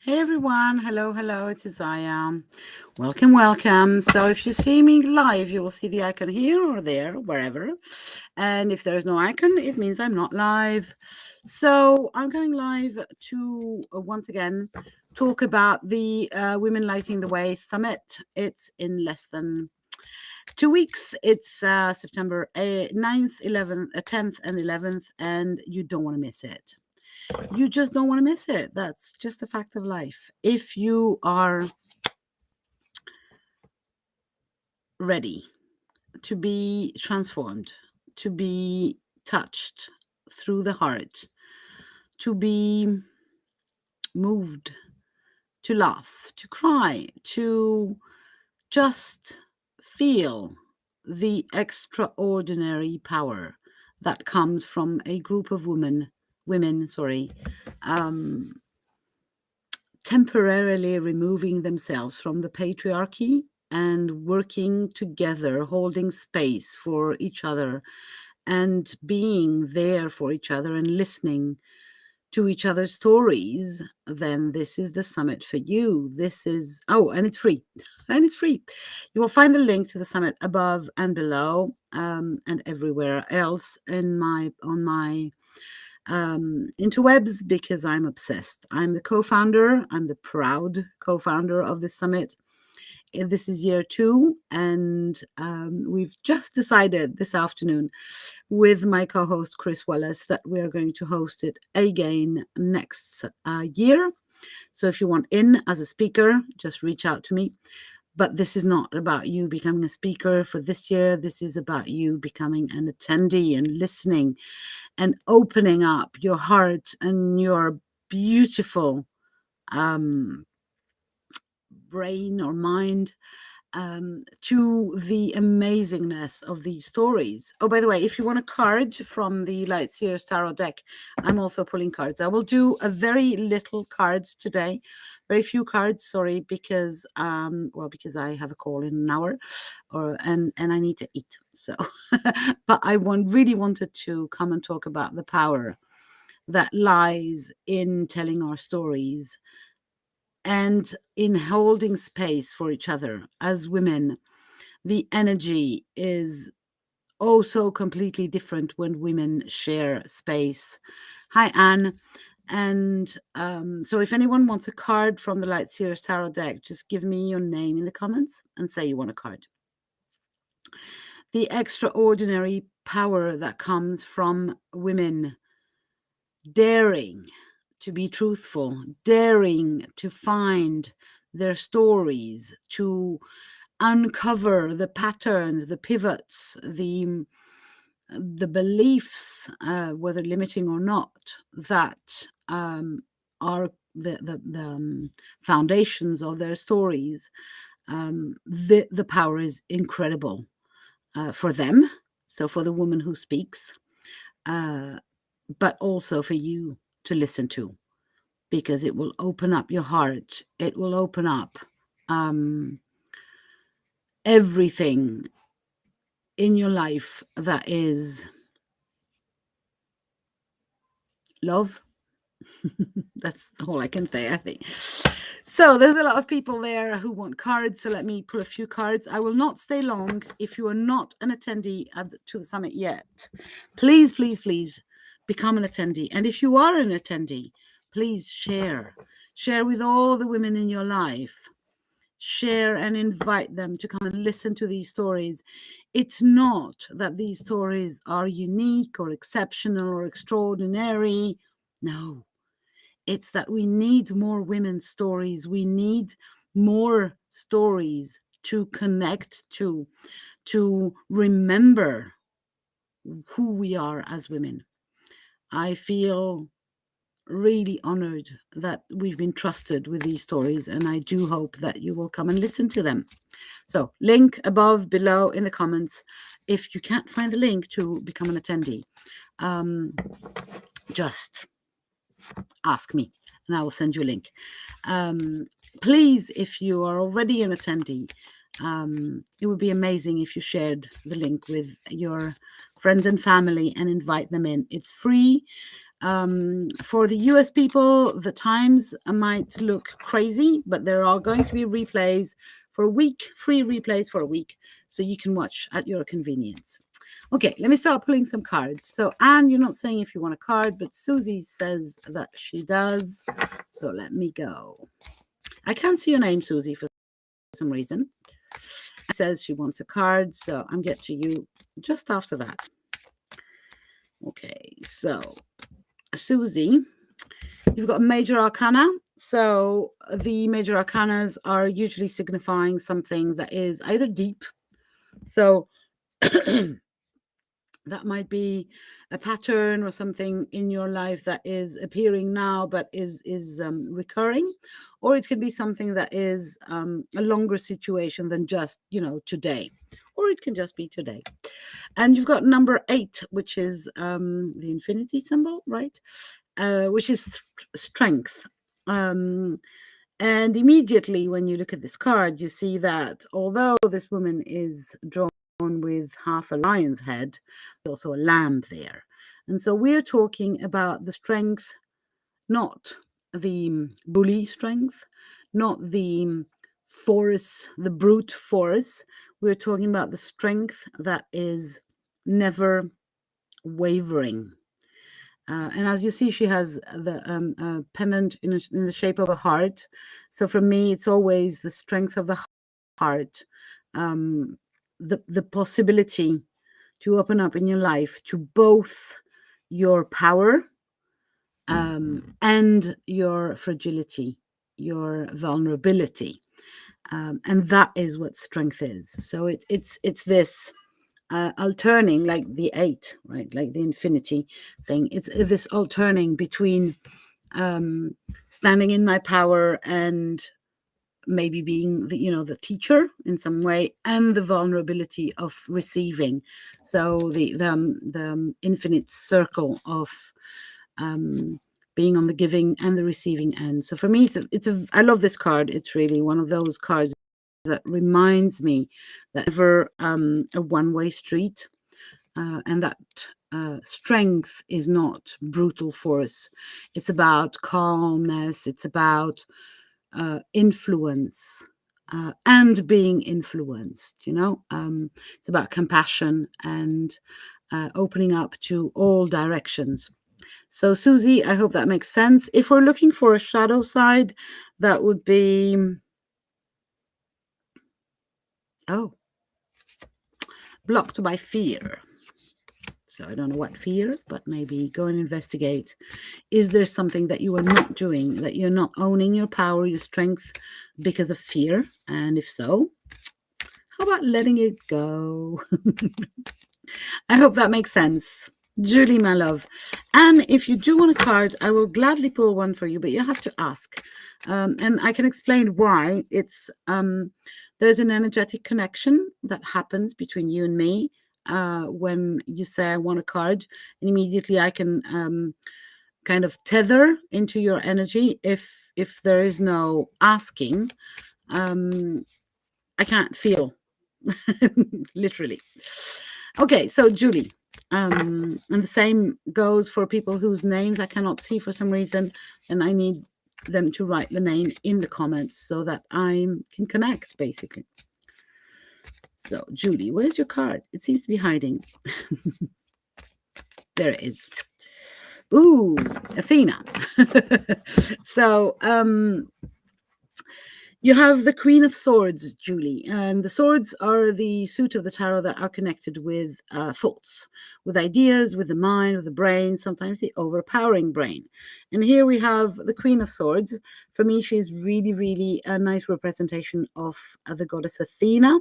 Hey everyone, hello, it's Isaiah. Welcome. So if you see me live, you will see the icon here or there, wherever. And if there's no icon, it means I'm not live. So I'm going live to once again talk about the Women Lighting the Way Summit. It's in less than 2 weeks. It's September 9th, 11th, 10th, and 11th, and you don't want to miss it. You just don't want to miss it. That's just a fact of life. If you are ready to be transformed, to be touched through the heart, to be moved, to laugh, to cry, to just feel the extraordinary power that comes from a group of women, um, temporarily removing themselves from the patriarchy and working together, holding space for each other and being there for each other and listening to each other's stories, then this is the summit for you. And it's free. And it's free. You will find the link to the summit above and below, and everywhere else on my interwebs, because I'm obsessed. I'm the proud co-founder of the summit. This is year 2, and we've just decided this afternoon with my co-host Chris Wallace that we are going to host it again next year. So if you want in as a speaker, just reach out to me. But this is not about you becoming a speaker for this year. This is about you becoming an attendee and listening and opening up your heart and your beautiful brain or mind to the amazingness of these stories. Oh, by the way, if you want a card from the Lightseers Tarot deck, I'm also pulling cards. I will do a very little cards today, very few cards. Sorry, because because I have a call in an hour, and I need to eat. So, but I really wanted to come and talk about the power that lies in telling our stories and in holding space for each other as women. The energy is so completely different when women share space. Hi, Anne. And so if anyone wants a card from the Lightseers Tarot deck, just give me your name in the comments and say you want a card. The extraordinary power that comes from women daring to be truthful, daring to find their stories, to uncover the patterns, the pivots, the beliefs, whether limiting or not, that are the foundations of their stories. The power is incredible for them, so for the woman who speaks, but also for you to listen to, because it will open up your heart. It will open up everything in your life that is love. That's all I can say, I think. So there's a lot of people there who want cards, so let me pull a few cards. I will not stay long. If you are not an attendee to the summit yet, please become an attendee. And if you are an attendee, please share with all the women in your life. Share and invite them to come and listen to these stories. It's not that these stories are unique or exceptional or extraordinary. No, it's that we need more women's stories. We need more stories to connect to remember who we are as women. I feel really honored that we've been trusted with these stories, and I do hope that you will come and listen to them. So link above, below in the comments. If you can't find the link to become an attendee, just ask me and I will send you a link. Please, if you are already an attendee, it would be amazing if you shared the link with your friends and family and invite them in. It's free. For the US people, the times might look crazy, but there are going to be replays for a week, free replays for a week, so you can watch at your convenience. Okay, let me start pulling some cards. So, Anne, you're not saying if you want a card, but Susie says that she does. So let me go. I can't see your name, Susie, for some reason. It says she wants a card, so I'm getting to you just after that. Okay, so Susie, you've got major arcana. So the major arcanas are usually signifying something that is either deep. So that might be a pattern or something in your life that is appearing now but is recurring, or it can be something that is a longer situation than just today, or it can just be today. And you've got number 8, which is the infinity symbol, right? Which is strength. And immediately when you look at this card, you see that although this woman is drawn with half a lion's head, there's also a lamb there. And so we're talking about the strength, not the bully strength, not the force, the brute force. We're talking about the strength that is never wavering. And as you see, she has the pendant in the shape of a heart. So for me, it's always the strength of the heart, the possibility to open up in your life to both your power and your fragility, your vulnerability. And that is what strength is. So it's this alterning, like the 8, right? Like the infinity thing. It's this alterning between standing in my power and maybe being the teacher in some way, and the vulnerability of receiving. So the infinite circle of being on the giving and the receiving end. So for me, I love this card. It's really one of those cards that reminds me that never a one-way street, and that strength is not brutal force. It's about calmness. It's about influence and being influenced. It's about compassion and opening up to all directions. So Susie, I hope that makes sense. If we're looking for a shadow side, that would be blocked by fear. So I don't know what fear, but maybe go and investigate. Is there something that you are not doing, that you're not owning your power, your strength because of fear? And if so, how about letting it go? I hope that makes sense. Julie, my love. And if you do want a card, I will gladly pull one for you, but you have to ask. And I can explain why. It's there's an energetic connection that happens between you and me when you say I want a card, and immediately I can kind of tether into your energy. If there is no asking, I can't feel literally. Okay, so Julie, and the same goes for people whose names I cannot see for some reason, and I need them to write the name in the comments so that I can connect, basically. So Julie, where's your card? It seems to be hiding. There it is. Ooh, Athena. So you have the Queen of Swords, Julie, and the swords are the suit of the tarot that are connected with thoughts, with ideas, with the mind, with the brain, sometimes the overpowering brain. And here we have the Queen of Swords. For me, she's really, really a nice representation of the goddess Athena.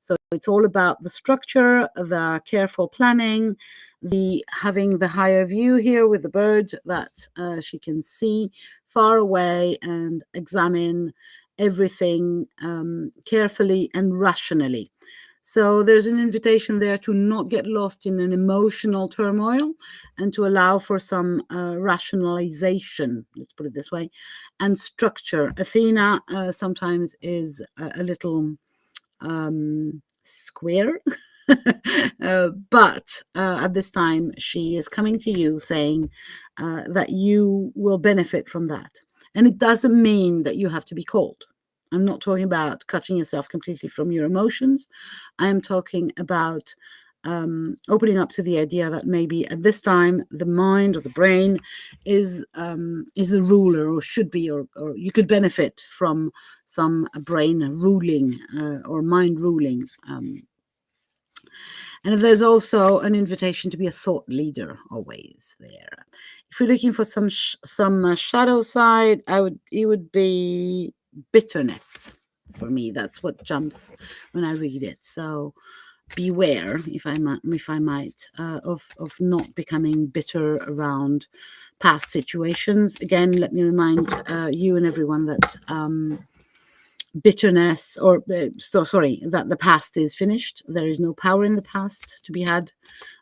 So it's all about the structure, the careful planning, the having the higher view here with the bird that she can see far away and examine everything carefully and rationally. So there's an invitation there to not get lost in an emotional turmoil and to allow for some rationalization, let's put it this way, and structure. Athena sometimes is a little square But at this time, she is coming to you saying that you will benefit from that. And it doesn't mean that you have to be cold. I'm not talking about cutting yourself completely from your emotions. I am talking about opening up to the idea that maybe at this time the mind or the brain is the ruler, or should be, or you could benefit from some brain ruling or mind ruling. And there's also an invitation to be a thought leader always there. If you're looking for some shadow side, it would be bitterness. For me, that's what jumps when I read it. So beware, if I might, of not becoming bitter around past situations. Again, let me remind you and everyone that bitterness, or sorry, that the past is finished. There is no power in the past to be had.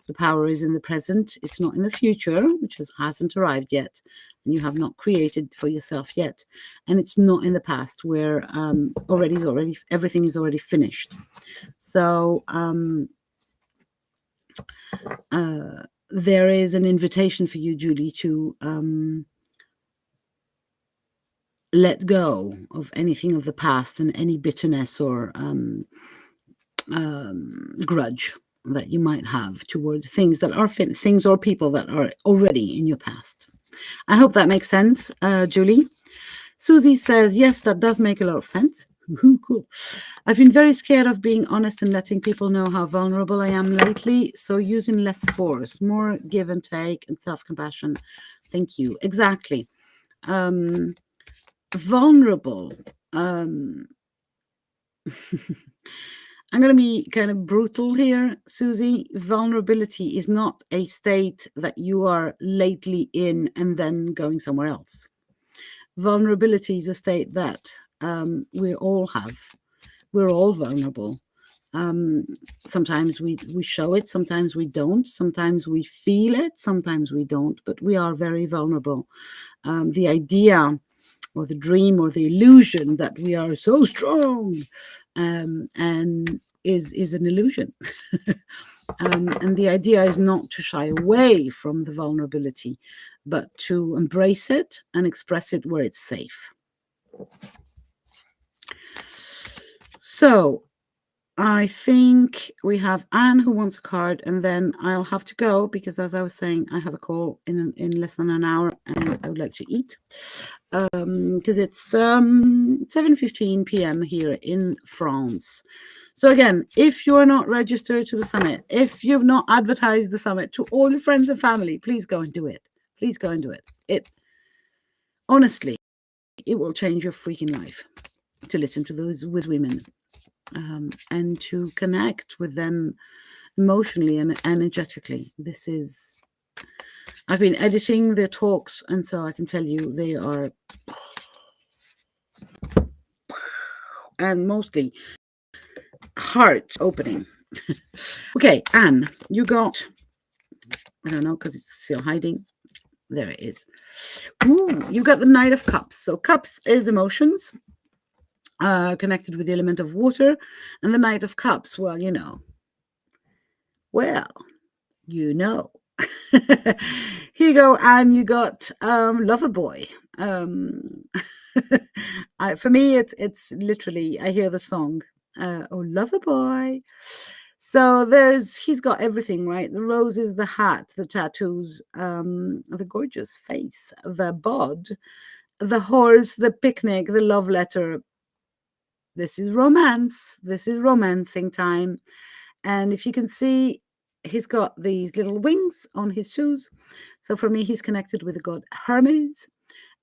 The power is in the present. It's not in the future, which hasn't arrived yet, and you have not created for yourself yet. And it's not in the past, where everything is already finished. So there is an invitation for you, Julie, to let go of anything of the past and any bitterness or grudge that you might have towards things that are things or people that are already in your past. I hope that makes sense, Julie. Susie says, yes, that does make a lot of sense. Cool. I've been very scared of being honest and letting people know how vulnerable I am lately. So using less force, more give and take and self-compassion. Thank you. Exactly. Vulnerable. I'm going to be kind of brutal here, Susie. Vulnerability is not a state that you are lately in and then going somewhere else. Vulnerability is a state that we all have. We're all vulnerable. Sometimes we show it, sometimes we don't, sometimes we feel it, sometimes we don't, but we are very vulnerable. The idea or the dream or the illusion that we are so strong and is an illusion. And the idea is not to shy away from the vulnerability, but to embrace it and express it where it's safe. So I think we have Anne who wants a card, and then I'll have to go because, as I was saying, I have a call in less than an hour, and I would like to eat because it's 7:15 p.m. here in France. So again, if you are not registered to the summit, if you've not advertised the summit to all your friends and family, please go and do it. Please go and do it. It honestly, it will change your freaking life to listen to those with women. And to connect with them emotionally and energetically. I've been editing their talks, and so I can tell you they are, and mostly heart opening. Okay, Anne, you got, I don't know, because it's still hiding. There it is. Ooh, you got the Knight of Cups. So Cups is emotions. Connected with the element of water, and the Knight of Cups, well, you know. Here you go, and you got Loverboy. For me, it's literally, I hear the song, oh Loverboy. So he's got everything, right? The roses, the hat, the tattoos, the gorgeous face, the bod, the horse, the picnic, the love letter. This is romance. This is romancing time. And if you can see, he's got these little wings on his shoes. So for me, he's connected with the god Hermes.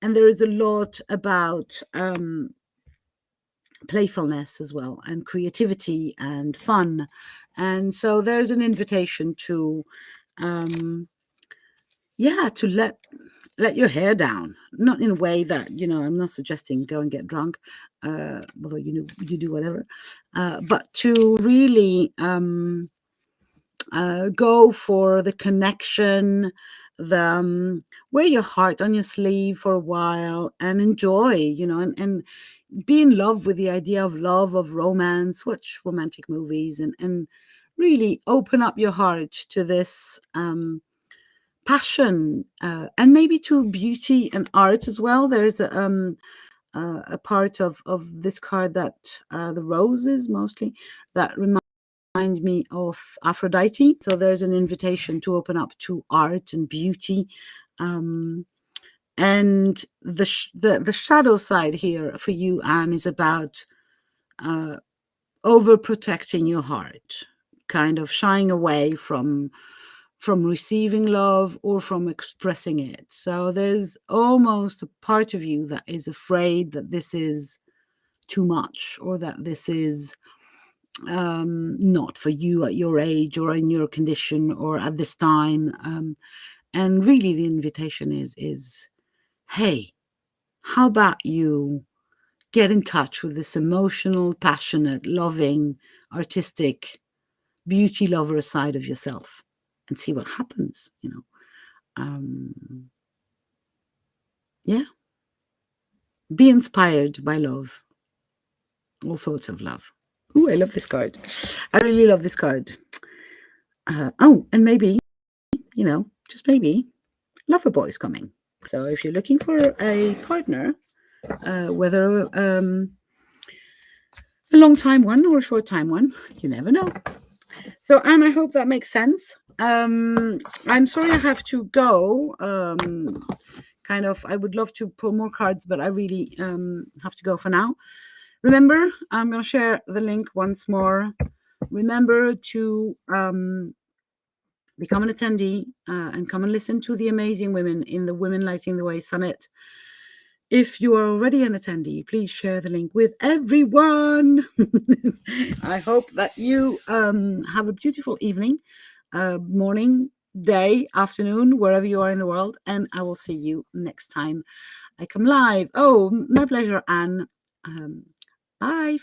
And there is a lot about playfulness as well, and creativity and fun. And so there's an invitation to, to let your hair down, not in a way that, I'm not suggesting go and get drunk, although you do whatever, but to really go for the connection, wear your heart on your sleeve for a while and enjoy, and be in love with the idea of love, of romance, watch romantic movies and really open up your heart to this passion, and maybe to beauty and art as well. There's a part of this card that the roses mostly that remind me of Aphrodite. So there's an invitation to open up to art and beauty. And the shadow side here for you, Anne, is about overprotecting your heart, kind of shying away from receiving love or from expressing it. So there's almost a part of you that is afraid that this is too much, or that this is not for you at your age or in your condition or at this time. And really the invitation is, hey, how about you get in touch with this emotional, passionate, loving, artistic, beauty lover side of yourself and see what happens, yeah. Be inspired by love, all sorts of love. Ooh, I love this card. I really love this card. And maybe, just maybe, lover boy is coming. So if you're looking for a partner, whether a long time one or a short time one, you never know. So, Anne, I hope that makes sense. I'm sorry I have to go. I would love to pull more cards, but I really have to go for now. Remember, I'm going to share the link once more. Remember to become an attendee and come and listen to the amazing women in the Women Lighting the Way Summit. If you are already an attendee, please share the link with everyone. I hope that you have a beautiful evening, morning, day, afternoon, wherever you are in the world, and I will see you next time I come live. Oh, my pleasure, Anne. Bye.